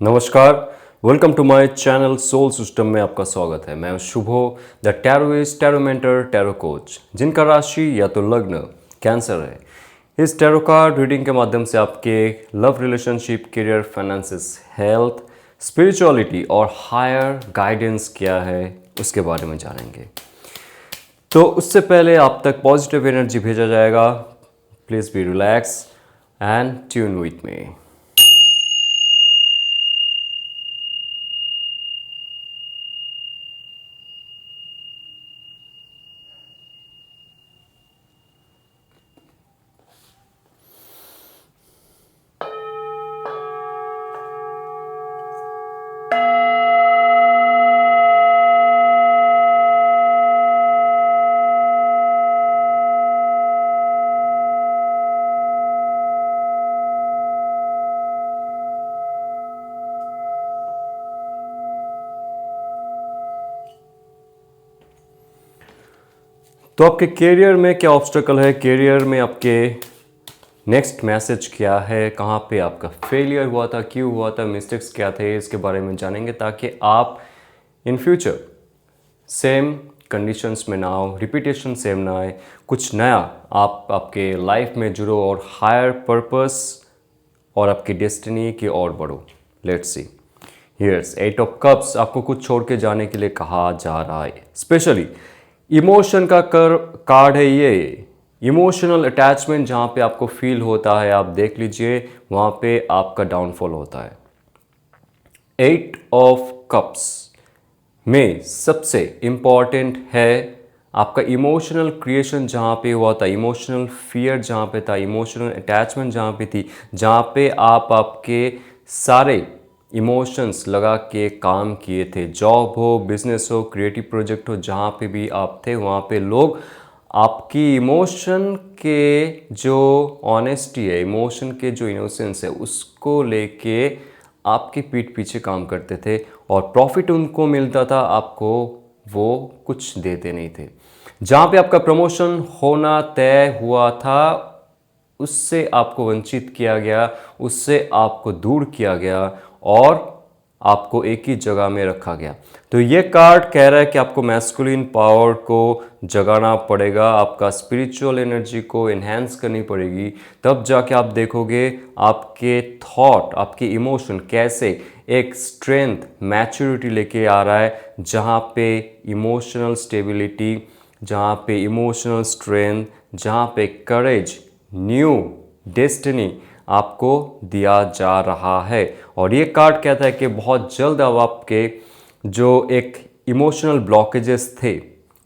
नमस्कार। Welcome to my channel soul system में आपका स्वागत है। मैं हूं Shubho, the tarotist, tarot mentor, tarot coach, जिनका राशि या तो लग्न कैंसर है। इस टैरो कार्ड रीडिंग के माध्यम से आपके love, relationship, career, finances, health, spirituality और हायर गाइडेंस क्या है उसके बारे में जानेंगे। तो उससे पहले आप तक पॉजिटिव एनर्जी भेजा जाएगा। Please be relax and tune with me. तो आपके करियर में क्या ऑब्स्टेकल है, करियर में आपके नेक्स्ट मैसेज क्या है, कहाँ पे आपका फेलियर हुआ था, क्यों हुआ था, मिस्टेक्स क्या थे, इसके बारे में जानेंगे ताकि आप इन फ्यूचर सेम कंडीशंस में ना हो, रिपीटेशन सेम ना आए, कुछ नया आप आपके लाइफ में जुड़ो और हायर पर्पस और आपकी डेस्टिनी की ओर बढ़ो। Let's see. Here's 8 of cups आपको कुछ छोड़ के जाने के लिए कहा जा रहा है। स्पेशली इमोशन का कार्ड है ये। इमोशनल अटैचमेंट जहाँ पे आपको फील होता है, आप देख लीजिए वहाँ पे आपका डाउनफॉल होता है। 8 ऑफ कप्स में सबसे इम्पॉर्टेंट है आपका इमोशनल क्रिएशन जहाँ पे हुआ था, इमोशनल फियर जहाँ पे था, इमोशनल अटैचमेंट जहाँ पे थी, जहाँ पे आप आपके सारे इमोशंस लगा के काम किए थे। जॉब हो, बिजनेस हो, क्रिएटिव प्रोजेक्ट हो, जहाँ पे भी आप थे वहाँ पे लोग आपकी इमोशन के जो ऑनेस्टी है, इमोशन के जो इनोसेंस है, उसको लेके आपकी पीठ पीछे काम करते थे और प्रॉफिट उनको मिलता था, आपको वो कुछ देते नहीं थे। जहाँ पे आपका प्रमोशन होना तय हुआ था उससे आपको वंचित किया गया, उससे आपको दूर किया गया और आपको एक ही जगह में रखा गया। तो ये कार्ड कह रहा है कि आपको मैस्कुलिन पावर को जगाना पड़ेगा, आपका स्पिरिचुअल एनर्जी को इन्हेंस करनी पड़ेगी। तब जाके आप देखोगे आपके थॉट, आपके इमोशन कैसे एक स्ट्रेंथ, मैच्योरिटी लेके आ रहा है, जहाँ पे इमोशनल स्टेबिलिटी, जहाँ पे इमोशनल स्ट्रेंथ, जहाँ पे करेज, न्यू डेस्टिनी आपको दिया जा रहा है। और ये कार्ड कहता है कि बहुत जल्द अब आपके जो एक इमोशनल ब्लॉकेजेस थे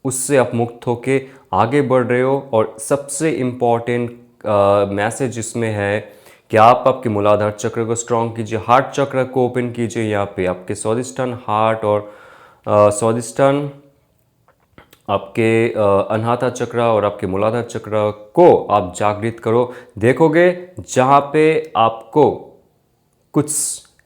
उससे आप मुक्त होके आगे बढ़ रहे हो। और सबसे इम्पॉर्टेंट मैसेज इसमें है कि आप आपके मूलाधार चक्र को स्ट्रॉन्ग कीजिए, हार्ट चक्र को ओपन कीजिए। यहाँ पे आपके स्वादिष्टान हार्ट और स्वादिष्टान आपके अनाहता चक्र और आपके मूलाधार चक्र को आप जागृत करो। देखोगे जहाँ पे आपको कुछ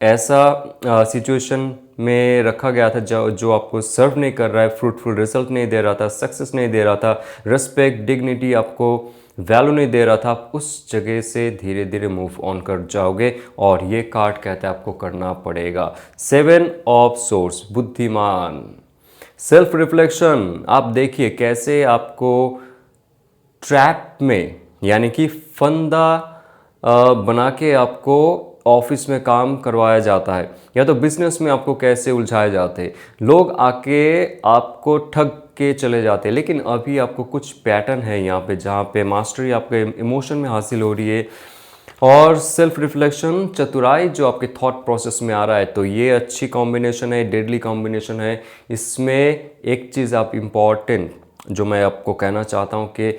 ऐसा सिचुएशन में रखा गया था जो आपको सर्व नहीं कर रहा है, फ्रूटफुल रिजल्ट नहीं दे रहा था, सक्सेस नहीं दे रहा था, रिस्पेक्ट, डिग्निटी, आपको वैल्यू नहीं दे रहा था, आप उस जगह से धीरे धीरे मूव ऑन कर जाओगे। और ये कार्ड कहता है आपको करना पड़ेगा। 7 ऑफ सोर्स, बुद्धिमान, सेल्फ रिफ्लेक्शन। आप देखिए कैसे आपको ट्रैप में, यानी कि फंदा बना के आपको ऑफिस में काम करवाया जाता है, या तो बिजनेस में आपको कैसे उलझाए जाते हैं। लोग आके आपको ठग के चले जाते हैं, लेकिन अभी आपको कुछ पैटर्न है यहाँ पे जहाँ पे मास्टरी आपके इमोशन में हासिल हो रही है। और सेल्फ रिफ्लेक्शन, चतुराई जो आपके थॉट प्रोसेस में आ रहा है, तो ये अच्छी कॉम्बिनेशन है, डेडली कॉम्बिनेशन है। इसमें एक चीज़ आप इम्पॉर्टेंट जो मैं आपको कहना चाहता हूँ कि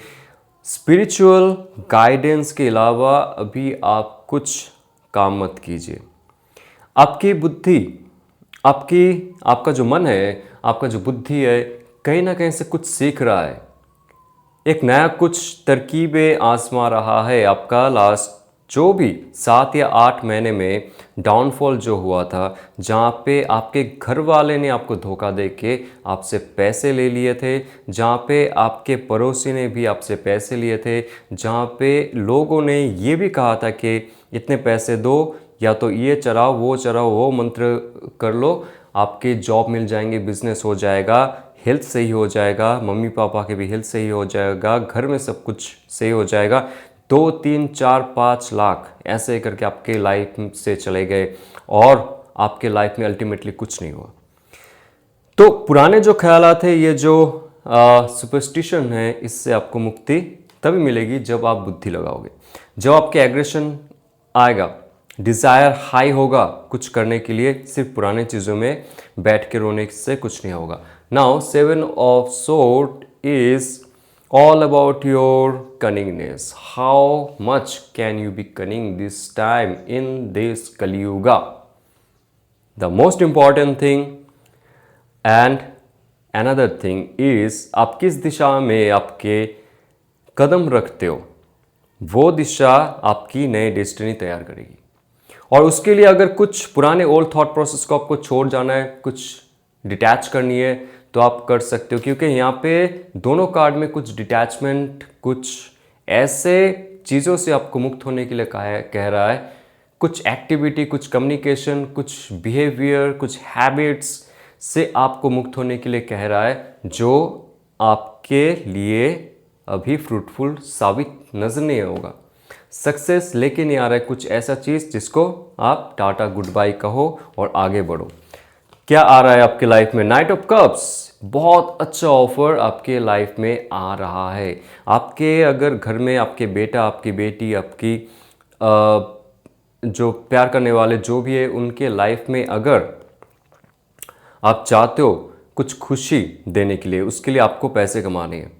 स्पिरिचुअल गाइडेंस के अलावा अभी आप कुछ काम मत कीजिए। आपकी बुद्धि, आपका जो मन है, आपका जो बुद्धि है, कहीं ना कहीं से कुछ सीख रहा है, एक नया कुछ तरकीबें आजमा रहा है। आपका लास्ट जो भी 7 या 8 महीने में डाउनफॉल जो हुआ था, जहाँ पे आपके घर वाले ने आपको धोखा दे के आपसे पैसे ले लिए थे, जहाँ पे आपके पड़ोसी ने भी आपसे पैसे लिए थे, जहाँ पे लोगों ने ये भी कहा था कि इतने पैसे दो, या तो ये चढ़ाओ वो मंत्र कर लो, आपके जॉब मिल जाएंगे, बिजनेस हो जाएगा, हेल्थ सही हो जाएगा, मम्मी पापा के भी हेल्थ सही हो जाएगा, घर में सब कुछ सही हो जाएगा। 2 3 4 5 लाख ऐसे करके आपके लाइफ से चले गए और आपके लाइफ में अल्टीमेटली कुछ नहीं हुआ। तो पुराने जो ख्यालात है, ये जो सुपरस्टिशन है, इससे आपको मुक्ति तभी मिलेगी जब आप बुद्धि लगाओगे, जब आपके एग्रेशन आएगा, डिज़ायर हाई होगा कुछ करने के लिए। सिर्फ पुराने चीज़ों में बैठ के रोने से कुछ नहीं होगा। Now 7 of sword is all about your cunningness. How much can you be cunning this time in this Kali Yuga? The most important thing and another thing is आप किस दिशा में आपके कदम रखते हो, वो दिशा आपकी नई डेस्टिनी तैयार करेगी। और उसके लिए अगर कुछ पुराने ओल्ड थॉट प्रोसेस को आपको छोड़ जाना है, कुछ डिटैच करनी है, तो आप कर सकते हो, क्योंकि यहाँ पे दोनों कार्ड में कुछ डिटैचमेंट, कुछ ऐसे चीज़ों से आपको मुक्त होने के लिए कह रहा है, कुछ एक्टिविटी, कुछ कम्युनिकेशन, कुछ बिहेवियर, कुछ हैबिट्स से आपको मुक्त होने के लिए कह रहा है, जो आपके लिए अभी फ्रूटफुल साबित नजर नहीं होगा। सक्सेस लेके नहीं आ रहा है कुछ ऐसा चीज़ जिसको आप टाटा गुड बाय कहो और आगे बढ़ो। क्या आ रहा है आपके लाइफ में? नाइट ऑफ कप्स, बहुत अच्छा ऑफर आपके लाइफ में आ रहा है। आपके अगर घर में आपके बेटा, आपकी बेटी, आपकी जो प्यार करने वाले जो भी है, उनके लाइफ में अगर आप चाहते हो कुछ खुशी देने के लिए, उसके लिए आपको पैसे कमाने हैं,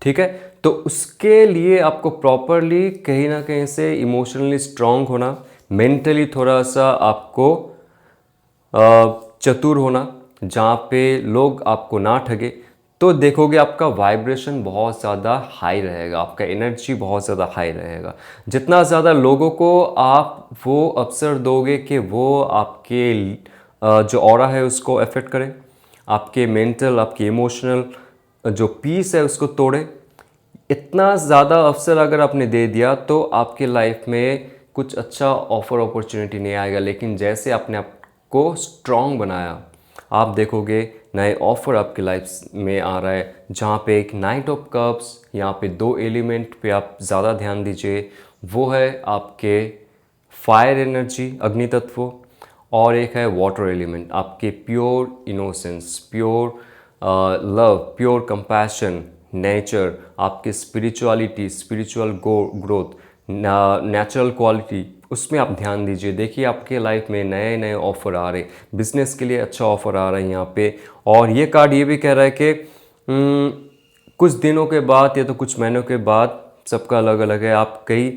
ठीक है? तो उसके लिए आपको प्रॉपरली कहीं ना कहीं से इमोशनली स्ट्रांग होना, मेंटली थोड़ा सा आपको चतुर होना, जहाँ पे लोग आपको ना ठगे। तो देखोगे आपका वाइब्रेशन बहुत ज़्यादा हाई रहेगा, आपका एनर्जी बहुत ज़्यादा हाई रहेगा। जितना ज़्यादा लोगों को आप वो अवसर दोगे कि वो आपके जो ऑरा है उसको अफेक्ट करें, आपके मेंटल, आपके इमोशनल जो पीस है उसको तोड़े, इतना ज़्यादा अवसर अगर आपने दे दिया तो आपके लाइफ में कुछ अच्छा ऑफर अपॉर्चुनिटी नहीं आएगा। लेकिन जैसे आपने आपको स्ट्रॉन्ग बनाया, आप देखोगे नए ऑफर आपके लाइफ में आ रहा है, जहाँ पे एक नाइट ऑफ कप्स, यहाँ पे 2 एलिमेंट पे आप ज़्यादा ध्यान दीजिए। वो है आपके फायर एनर्जी, अग्नि तत्व, और एक है वाटर एलिमेंट, आपके pure innocence, pure love, pure compassion, nature, आपकी spirituality, spiritual growth, natural quality, उसमें आप ध्यान दीजिए। देखिए आपके लाइफ में नए नए ऑफर आ रहे, बिजनेस के लिए अच्छा ऑफर आ रहा है यहाँ पे। और ये कार्ड ये भी कह रहा है कि कुछ दिनों के बाद या तो कुछ महीनों के बाद, सबका अलग अलग है, आप कहीं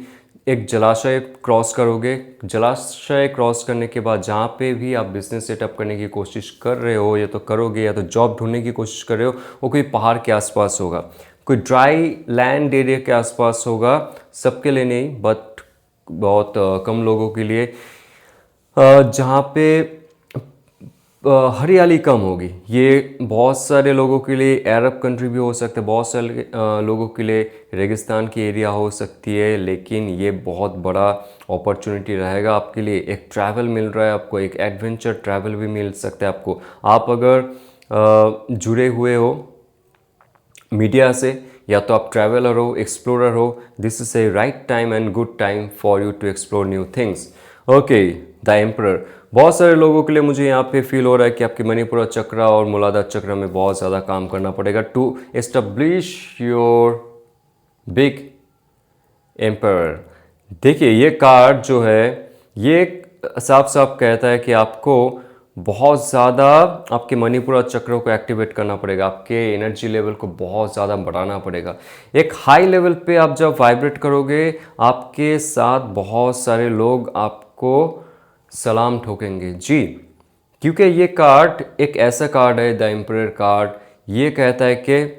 एक जलाशय क्रॉस करोगे। जलाशय क्रॉस करने के बाद जहाँ पे भी आप बिजनेस सेटअप करने की कोशिश कर रहे हो, या तो करोगे, या तो जॉब ढूंढने की कोशिश कर रहे हो, वो कोई पहाड़ के आसपास होगा, कोई ड्राई लैंड एरिया के आसपास होगा। सबके लिए नहीं, बट बहुत कम लोगों के लिए, जहाँ पे हरियाली कम होगी। ये बहुत सारे लोगों के लिए अरब कंट्री भी हो सकता है, बहुत सारे लोगों के लिए रेगिस्तान की एरिया हो सकती है, लेकिन ये बहुत बड़ा अपॉर्चुनिटी रहेगा आपके लिए। एक ट्रैवल मिल रहा है आपको, एक एडवेंचर ट्रैवल भी मिल सकता है आपको। आप अगर जुड़े हुए हो मीडिया से, या तो आप ट्रैवलर हो, एक्सप्लोरर हो, this is a right time and good time for you to explore new things. Okay, the emperor, बहुत सारे लोगों के लिए मुझे यहाँ पे फील हो रहा है कि आपके मणिपुरा चक्र और मूलाधार चक्र में बहुत ज़्यादा काम करना पड़ेगा to establish your big emperor. देखिए ये कार्ड जो है, ये साफ साफ कहता है कि आपको बहुत ज़्यादा आपके मणिपुरा चक्र को एक्टिवेट करना पड़ेगा, आपके एनर्जी लेवल को बहुत ज़्यादा बढ़ाना पड़ेगा। एक हाई लेवल पे आप जब वाइब्रेट करोगे, आपके साथ बहुत सारे लोग आपको सलाम ठोकेंगे जी, क्योंकि ये कार्ड एक ऐसा कार्ड है, द एम्परर कार्ड, ये कहता है कि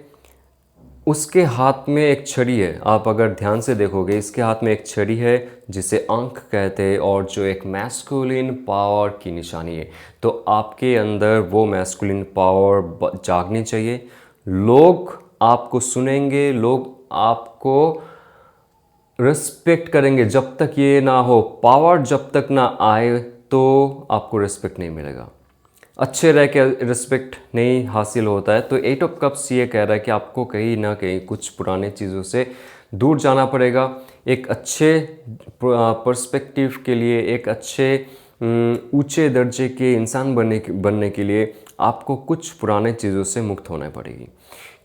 उसके हाथ में एक छड़ी है। आप अगर ध्यान से देखोगे, इसके हाथ में एक छड़ी है जिसे अंक कहते हैं, और जो एक मैस्कुलिन पावर की निशानी है। तो आपके अंदर वो मैस्कुलिन पावर जागनी चाहिए। लोग आपको सुनेंगे, लोग आपको रिस्पेक्ट करेंगे, जब तक ये ना हो, पावर जब तक ना आए, तो आपको रिस्पेक्ट नहीं मिलेगा। अच्छे रह के रिस्पेक्ट नहीं हासिल होता है। तो एट ऑफ कप्स ये कह रहा है कि आपको कहीं ना कहीं कुछ पुराने चीज़ों से दूर जाना पड़ेगा। एक अच्छे पर्सपेक्टिव के लिए, एक अच्छे ऊंचे दर्जे के इंसान बनने के लिए आपको कुछ पुराने चीज़ों से मुक्त होना पड़ेगी,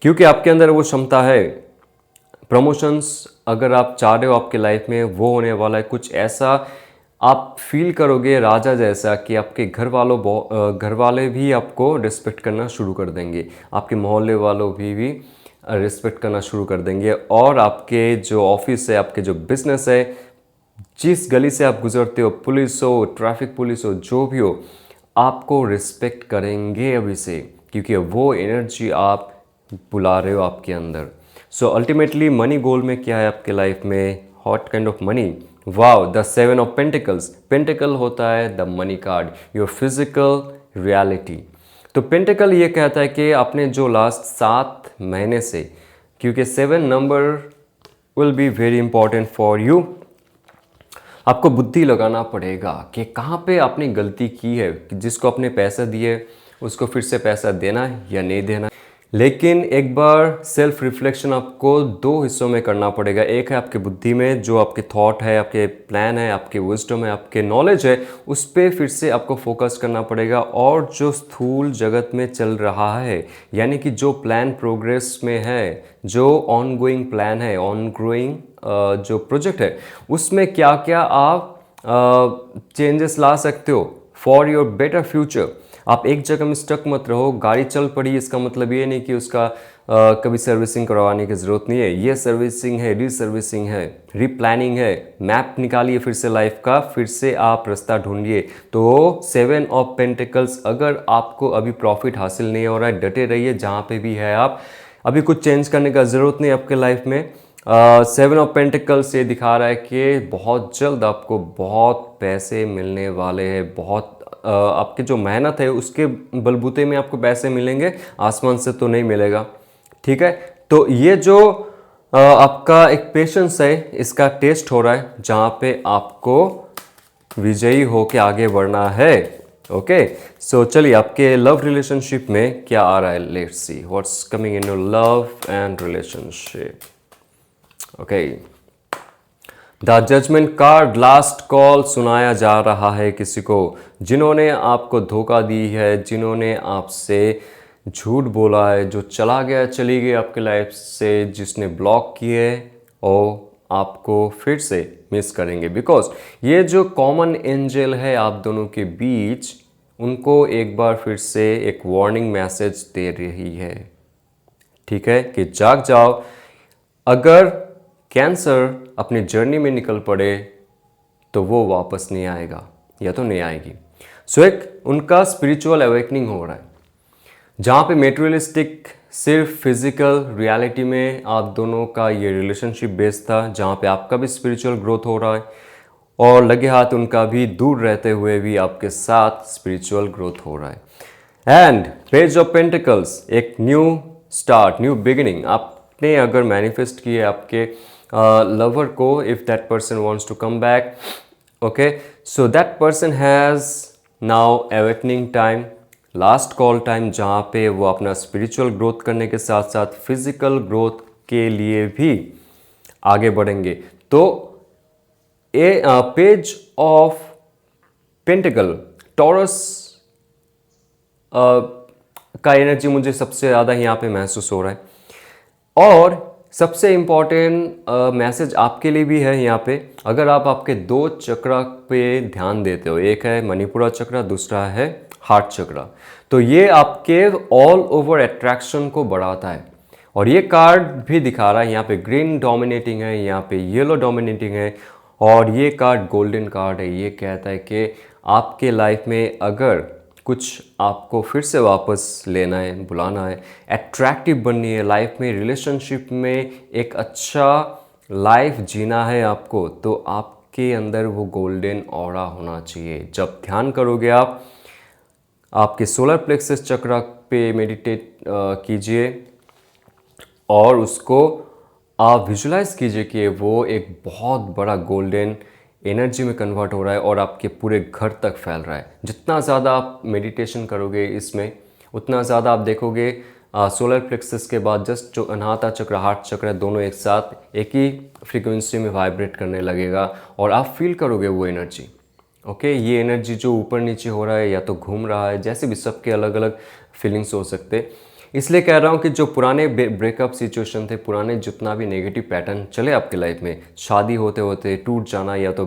क्योंकि आपके अंदर वो क्षमता है। प्रमोशंस अगर आप चाह रहे हो आपके लाइफ में, वो होने वाला है। कुछ ऐसा आप फील करोगे राजा जैसा कि आपके घर वाले भी आपको रिस्पेक्ट करना शुरू कर देंगे, आपके मोहल्ले वालों भी रिस्पेक्ट करना शुरू कर देंगे। और आपके जो ऑफिस है, आपके जो बिजनेस है, जिस गली से आप गुजरते हो, पुलिस हो, ट्रैफिक पुलिस हो, जो भी हो, आपको रिस्पेक्ट करेंगे अभी से, क्योंकि वो एनर्जी आप बुला रहे हो आपके अंदर। सो अल्टीमेटली मनी गोल में क्या है आपके लाइफ में? What kind of money? Wow, the 7 of pentacles. Pentacle होता है the money card, your physical reality. तो पेंटिकल ये कहता है कि आपने जो लास्ट 7 महीने से, क्योंकि 7 number will be very important for you, आपको बुद्धि लगाना पड़ेगा कि कहाँ पे आपने गलती की है, कि जिसको आपने पैसा दिए उसको फिर से पैसा देना है या नहीं देना। लेकिन एक बार सेल्फ रिफ्लेक्शन आपको 2 हिस्सों में करना पड़ेगा। एक है आपके बुद्धि में, जो आपके थॉट है, आपके प्लान है, आपके विजडम है, आपके नॉलेज है, उस पर फिर से आपको फोकस करना पड़ेगा। और जो स्थूल जगत में चल रहा है, यानी कि जो प्लान प्रोग्रेस में है, जो ऑन गोइंग प्लान है, ऑन गोइंग जो प्रोजेक्ट है, उसमें क्या क्या आप चेंजेस ला सकते हो फॉर योर बेटर फ्यूचर। आप एक जगह में स्टक मत रहो। गाड़ी चल पड़ी, इसका मतलब ये नहीं कि उसका कभी सर्विसिंग करवाने की ज़रूरत नहीं है। ये सर्विसिंग है, रीसर्विसिंग है, रीप्लानिंग है। मैप निकालिए फिर से लाइफ का, फिर से आप रास्ता ढूंढिए। तो 7 ऑफ पेंटिकल्स, अगर आपको अभी प्रॉफिट हासिल नहीं हो रहा है, डटे रहिए जहाँ पे भी है आप। अभी कुछ चेंज करने का ज़रूरत नहीं आपके लाइफ में। 7 ऑफ पेंटिकल्स ये दिखा रहा है कि बहुत जल्द आपको बहुत पैसे मिलने वाले हैं। बहुत आपकी जो मेहनत है उसके बलबूते में आपको पैसे मिलेंगे, आसमान से तो नहीं मिलेगा। ठीक है, तो ये जो आपका एक पेशेंस है, इसका टेस्ट हो रहा है, जहाँ पे आपको विजयी होके आगे बढ़ना है। ओके, सो चलिए आपके लव रिलेशनशिप में क्या आ रहा है, let's see what's coming in your love and relationship. Okay, the judgement card, last call सुनाया जा रहा है किसी को, जिन्होंने आपको धोखा दी है, जिन्होंने आपसे झूठ बोला है, जो चला गया चली गई आपके लाइफ से, जिसने ब्लॉक किए, और आपको फिर से मिस करेंगे। बिकॉज ये जो कॉमन एंजल है आप दोनों के बीच, उनको एक बार फिर से एक वार्निंग मैसेज दे रही है। ठीक है, कि जाग जाओ। अगर कैंसर अपनी जर्नी में निकल पड़े तो वो वापस नहीं आएगा, या तो नहीं आएगी। सो एक उनका स्पिरिचुअल अवेकनिंग हो रहा है, जहाँ पे मेटेरियलिस्टिक सिर्फ फिजिकल रियलिटी में आप दोनों का ये रिलेशनशिप बेस्ड था, जहाँ पे आपका भी स्पिरिचुअल ग्रोथ हो रहा है, और लगे हाथ उनका भी दूर रहते हुए भी आपके साथ स्पिरिचुअल ग्रोथ हो रहा है। एंड पेज ऑफ पेंटिकल्स, एक न्यू स्टार्ट, न्यू बिगिनिंग आपने अगर मैनिफेस्ट किए आपके लवर को, if that person wants to come back, okay, so that person has now awakening time, last call time, जहाँ पे वो अपना स्पिरिचुअल ग्रोथ करने के साथ साथ फिजिकल ग्रोथ के लिए भी आगे बढ़ेंगे। तो ए पेज ऑफ पेंटिकल, टॉरस का एनर्जी मुझे सबसे ज़्यादा यहाँ पे महसूस हो रहा है। और सबसे इम्पॉर्टेंट मैसेज आपके लिए भी है यहाँ पे। अगर आप आपके 2 चक्रा पे ध्यान देते हो, एक है मणिपुरा चक्रा, दूसरा है हार्ट चक्रा, तो ये आपके ऑल ओवर अट्रैक्शन को बढ़ाता है। और ये कार्ड भी दिखा रहा है, यहाँ पे ग्रीन डोमिनेटिंग है, यहाँ पे येलो डोमिनेटिंग है, और ये कार्ड गोल्डन कार्ड है। ये कहता है कि आपके लाइफ में अगर कुछ आपको फिर से वापस लेना है, बुलाना है, अट्रैक्टिव बननी है लाइफ में, रिलेशनशिप में एक अच्छा लाइफ जीना है आपको, तो आपके अंदर वो गोल्डन ऑरा होना चाहिए। जब ध्यान करोगे आप, आपके सोलर प्लेक्सस चक्रा पे मेडिटेट कीजिए और उसको आप विजुलाइज कीजिए कि वो एक बहुत बड़ा गोल्डन एनर्जी में कन्वर्ट हो रहा है और आपके पूरे घर तक फैल रहा है। जितना ज़्यादा आप मेडिटेशन करोगे इसमें, उतना ज़्यादा आप देखोगे सोलर प्लेक्सस के बाद जस्ट जो अनाहता चक्र, हार्ट चक्र है, दोनों एक साथ एक ही फ्रीक्वेंसी में वाइब्रेट करने लगेगा और आप फील करोगे वो एनर्जी। ओके, ये एनर्जी जो ऊपर नीचे हो रहा है या तो घूम रहा है, जैसे भी सबके अलग अलग फीलिंग्स हो सकते। इसलिए कह रहा हूँ कि जो पुराने ब्रेकअप सिचुएशन थे, पुराने जितना भी नेगेटिव पैटर्न चले आपके लाइफ में, शादी होते होते टूट जाना या तो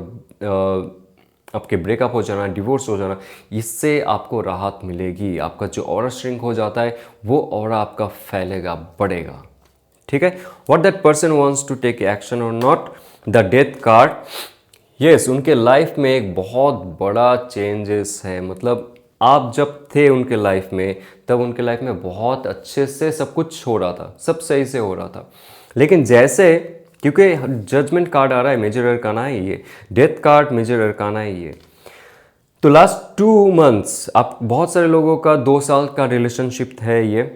आपके ब्रेकअप हो जाना, डिवोर्स हो जाना, इससे आपको राहत मिलेगी। आपका जो ऑरा श्रिंक हो जाता है वो ऑरा आपका फैलेगा, बढ़ेगा। ठीक है, what that person wants to take action और not. The death card, yes, उनके लाइफ में एक बहुत बड़ा चेंजेस है। मतलब आप जब थे उनके लाइफ में, तब उनके लाइफ में बहुत अच्छे से सब कुछ हो रहा था, सब सही से हो रहा था। लेकिन जैसे, क्योंकि जजमेंट कार्ड आ रहा है, मेजर अरकाना है ये, डेथ कार्ड मेजर अरकाना है ये, तो लास्ट 2 मंथ्स आप, बहुत सारे लोगों का 2 साल का रिलेशनशिप है ये,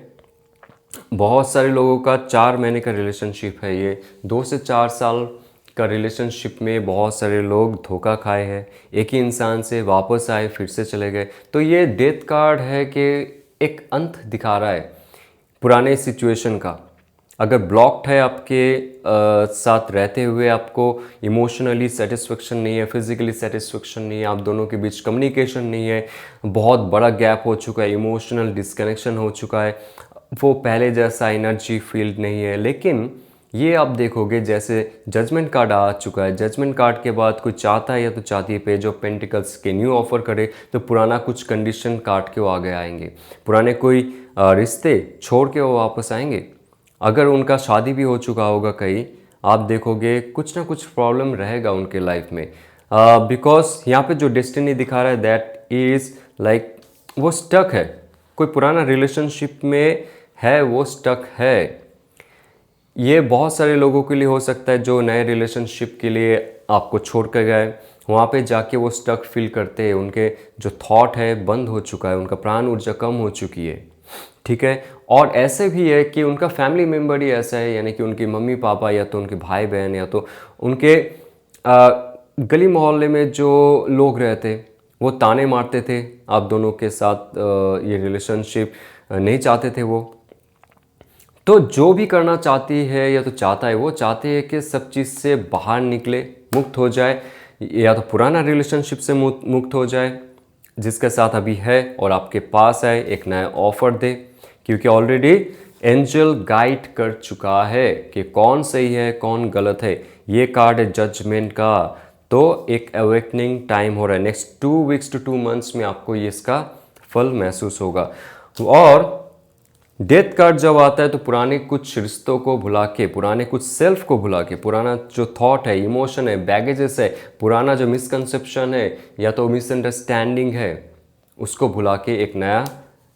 बहुत सारे लोगों का 4 महीने का रिलेशनशिप है ये, 2 से 4 साल का रिलेशनशिप में बहुत सारे लोग धोखा खाए हैं, एक ही इंसान से वापस आए फिर से चले गए। तो ये डेथ कार्ड है कि एक अंत दिखा रहा है पुराने सिचुएशन का। अगर ब्लॉक्ड है आपके साथ रहते हुए, आपको इमोशनली सेटिस्फेक्शन नहीं है, फिजिकली सेटिस्फेक्शन नहीं है, आप दोनों के बीच कम्युनिकेशन नहीं है, बहुत बड़ा गैप हो चुका है, इमोशनल डिस्कनेक्शन हो चुका है, वो पहले जैसा एनर्जी फील्ड नहीं है। लेकिन ये आप देखोगे जैसे जजमेंट कार्ड आ चुका है, जजमेंट कार्ड के बाद कोई चाहता है या तो चाहती है पेज ऑफ पेंटिकल्स के न्यू ऑफर करे, तो पुराना कुछ कंडीशन काट के वो आगे आएंगे, पुराने कोई रिश्ते छोड़ के वो वापस आएंगे। अगर उनका शादी भी हो चुका होगा कहीं, आप देखोगे कुछ ना कुछ प्रॉब्लम रहेगा उनके लाइफ में, बिकॉज यहाँ पे जो डेस्टिनी दिखा रहा है दैट इज़ लाइक वो स्टक है, कोई पुराना रिलेशनशिप में है, वो स्टक है। ये बहुत सारे लोगों के लिए हो सकता है जो नए रिलेशनशिप के लिए आपको छोड़ कर गए, वहाँ पे जाके वो स्टक फील करते हैं, उनके जो थॉट है बंद हो चुका है, उनका प्राण ऊर्जा कम हो चुकी है। ठीक है, और ऐसे भी है कि उनका फैमिली मेम्बर ही ऐसा है, यानी कि उनके मम्मी पापा या तो उनके भाई बहन या तो उनके गली मोहल्ले में जो लोग रहते, वो ताने मारते थे आप दोनों के साथ, ये रिलेशनशिप नहीं चाहते थे वो। तो जो भी करना चाहती है या तो चाहता है, वो चाहते हैं कि सब चीज़ से बाहर निकले, मुक्त हो जाए, या तो पुराना रिलेशनशिप से मुक्त हो जाए जिसके साथ अभी है, और आपके पास आए एक नया ऑफर दे, क्योंकि ऑलरेडी एंजल गाइड कर चुका है कि कौन सही है कौन गलत है। ये कार्ड है जजमेंट का, तो एक अवेकनिंग टाइम हो रहा है। नेक्स्ट 2 वीक्स टू 2 मंथ्स में आपको ये इसका फल महसूस होगा। और डेथ कार्ड जब आता है तो पुराने कुछ रिश्तों को भुला के, पुराने कुछ सेल्फ को भुला के, पुराना जो थॉट है, इमोशन है, बैगेजेस है, पुराना जो मिसकंसेप्शन है या तो मिसअंडरस्टैंडिंग है, उसको भुला के एक नया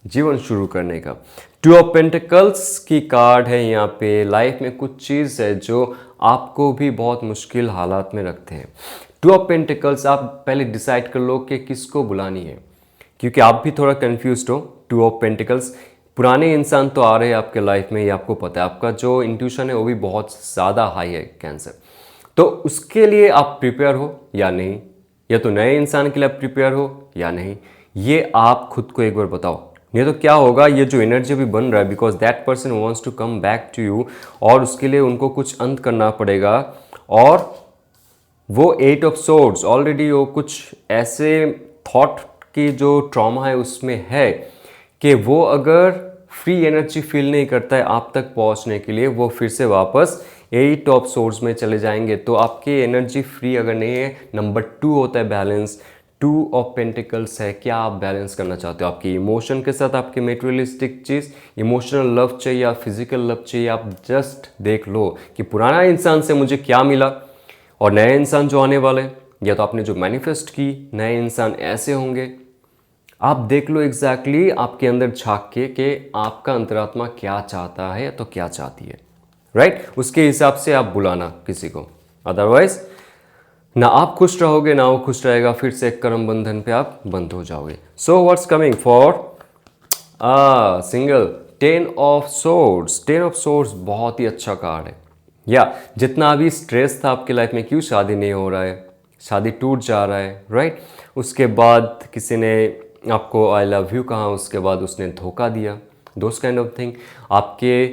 जीवन शुरू करने का। 2 ऑफ पेंटिकल्स की कार्ड है यहाँ पे। लाइफ में कुछ चीज़ है जो आपको भी बहुत मुश्किल हालात में रखते हैं। 2 ऑफ पेंटिकल्स, आप पहले डिसाइड कर लो कि किसको बुलानी है, क्योंकि आप भी थोड़ा कंफ्यूज हो। 2 ऑफ पेंटिकल्स, पुराने इंसान तो आ रहे हैं आपके लाइफ में, ये आपको पता है, आपका जो इंट्यूशन है वो भी बहुत ज़्यादा हाई है कैंसर, तो उसके लिए आप प्रिपेयर हो या नहीं, या तो नए इंसान के लिए आप प्रिपेयर हो या नहीं, ये आप खुद को एक बार बताओ। नहीं तो क्या होगा, ये जो एनर्जी भी बन रहा है, because that person wants to come back to you, और उसके लिए उनको कुछ अंत करना पड़ेगा। और वो 8 ऑफ सोर्ड्स, ऑलरेडी वो कुछ ऐसे थॉट की जो ट्रॉमा है उसमें है कि वो अगर फ्री एनर्जी फील नहीं करता है आप तक पहुंचने के लिए, वो फिर से वापस 8 ऑफ सोर्स में चले जाएंगे। तो आपकी एनर्जी फ्री अगर नहीं है, नंबर 2 होता है बैलेंस। 2 ऑफ पेंटिकल्स है, क्या आप बैलेंस करना चाहते हो आपकी इमोशन के साथ, आपकी मेटेरियलिस्टिक चीज़, इमोशनल लव चाहिए या फिजिकल लव चाहिए। आप जस्ट देख लो कि पुराना इंसान से मुझे क्या मिला और नए इंसान जो आने वाले, या तो आपने जो मैनिफेस्ट की नए इंसान ऐसे होंगे। आप देख लो एग्जैक्टली आपके अंदर झांक के कि आपका अंतरात्मा क्या चाहता है तो क्या चाहती है, राइट? उसके हिसाब से आप बुलाना किसी को, अदरवाइज ना आप खुश रहोगे ना वो खुश रहेगा, फिर से एक कर्म बंधन पे आप बंद हो जाओगे। So what's coming for single 10 of swords. 10 of swords बहुत ही अच्छा कार्ड है या जितना भी स्ट्रेस था आपकी लाइफ में, क्यों शादी नहीं हो रहा है, शादी टूट जा रहा है, राइट। उसके बाद किसी ने आपको आई लव यू कहा, उसके बाद उसने धोखा दिया, दोस काइंड ऑफ थिंग। आपके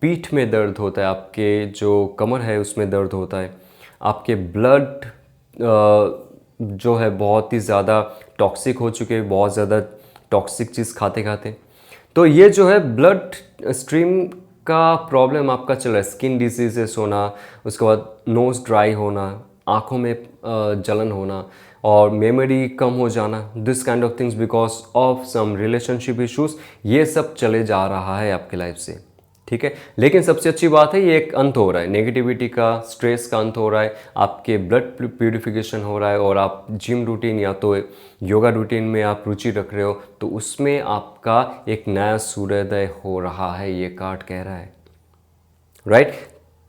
पीठ में दर्द होता है, आपके जो कमर है उसमें दर्द होता है, आपके ब्लड जो है बहुत ही ज़्यादा टॉक्सिक हो चुके हैं, बहुत ज़्यादा टॉक्सिक चीज़ खाते खाते। तो ये जो है ब्लड स्ट्रीम का प्रॉब्लम आपका चल रहा है, स्किन डिजीजेस होना, उसके बाद नोज़ ड्राई होना, आँखों में जलन होना और मेमोरी कम हो जाना, this kind of things because of some relationship issues, ये सब चले जा रहा है आपकी लाइफ से, ठीक है। लेकिन सबसे अच्छी बात है ये एक अंत हो रहा है, नेगेटिविटी का, स्ट्रेस का अंत हो रहा है, आपके ब्लड प्यूरिफिकेशन हो रहा है और आप जिम रूटीन या तो योगा रूटीन में आप रुचि रख रहे हो तो उसमें आपका एक नया सूर्योदय हो रहा है, ये कार्ड कह रहा है, राइट।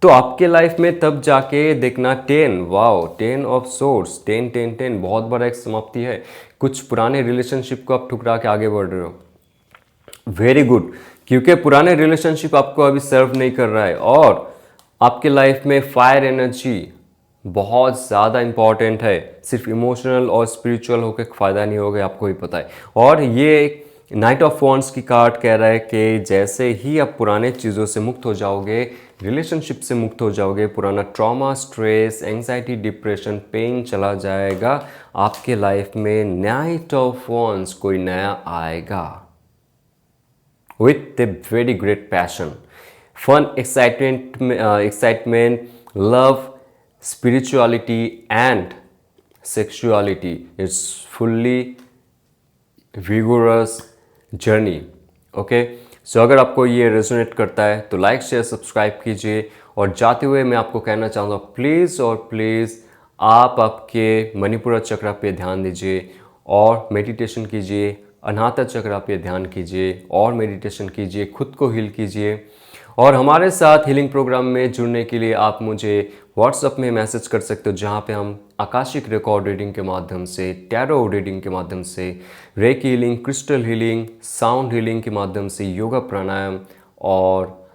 तो आपके लाइफ में तब जाके देखना 10, वाओ, 10 ऑफ सोर्स, 10 10 10, बहुत बड़ा एक समाप्ति है। कुछ पुराने रिलेशनशिप को आप ठुकरा के आगे बढ़ रहे हो, वेरी गुड, क्योंकि पुराने रिलेशनशिप आपको अभी सर्व नहीं कर रहा है और आपके लाइफ में फायर एनर्जी बहुत ज़्यादा इंपॉर्टेंट है। सिर्फ इमोशनल और स्पिरिचुअल होकर फ़ायदा नहीं होगा, आपको ही पता है। और ये नाइट ऑफ वॉन्ड्स की कार्ड कह रहा है कि जैसे ही आप पुराने चीज़ों से मुक्त हो जाओगे, रिलेशनशिप से मुक्त हो जाओगे, पुराना trauma, stress, anxiety, depression, pain चला जाएगा, आपके लाइफ में नाइट ऑफ वॉन्ड्स कोई नया आएगा with a very great passion, fun, excitement, love, spirituality and sexuality. It's fully vigorous journey. Okay, so अगर आपको ये रेजोनेट करता है तो लाइक शेयर सब्सक्राइब कीजिए। और जाते हुए मैं आपको कहना चाहूँगा प्लीज़ और प्लीज़ आप आपके मणिपुरा चक्र पे ध्यान दीजिए और मेडिटेशन कीजिए, अनाहता चक्र पे ध्यान कीजिए और मेडिटेशन कीजिए, खुद को हील कीजिए। और हमारे साथ हीलिंग प्रोग्राम में जुड़ने के लिए आप मुझे व्हाट्सएप में मैसेज कर सकते हो, जहाँ पे हम आकाशिक रिकॉर्ड रीडिंग के माध्यम से, टैरो रीडिंग के माध्यम से, recce healing, crystal healing, sound healing के माध्यम से, योगा प्राणायाम और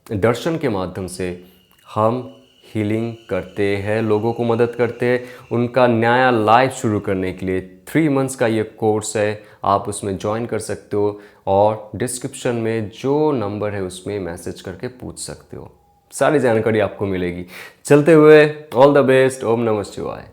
दर्शन के माध्यम से हम हीलिंग करते हैं, लोगों को मदद करते हैं उनका नया लाइफ शुरू करने के लिए। 3 मंथ्स का ये कोर्स है, आप उसमें ज्वाइन कर सकते हो और डिस्क्रिप्शन में जो नंबर है उसमें मैसेज करके पूछ सकते हो, सारी जानकारी आपको मिलेगी। चलते हुए ऑल द बेस्ट, ओम नमः शिवाय।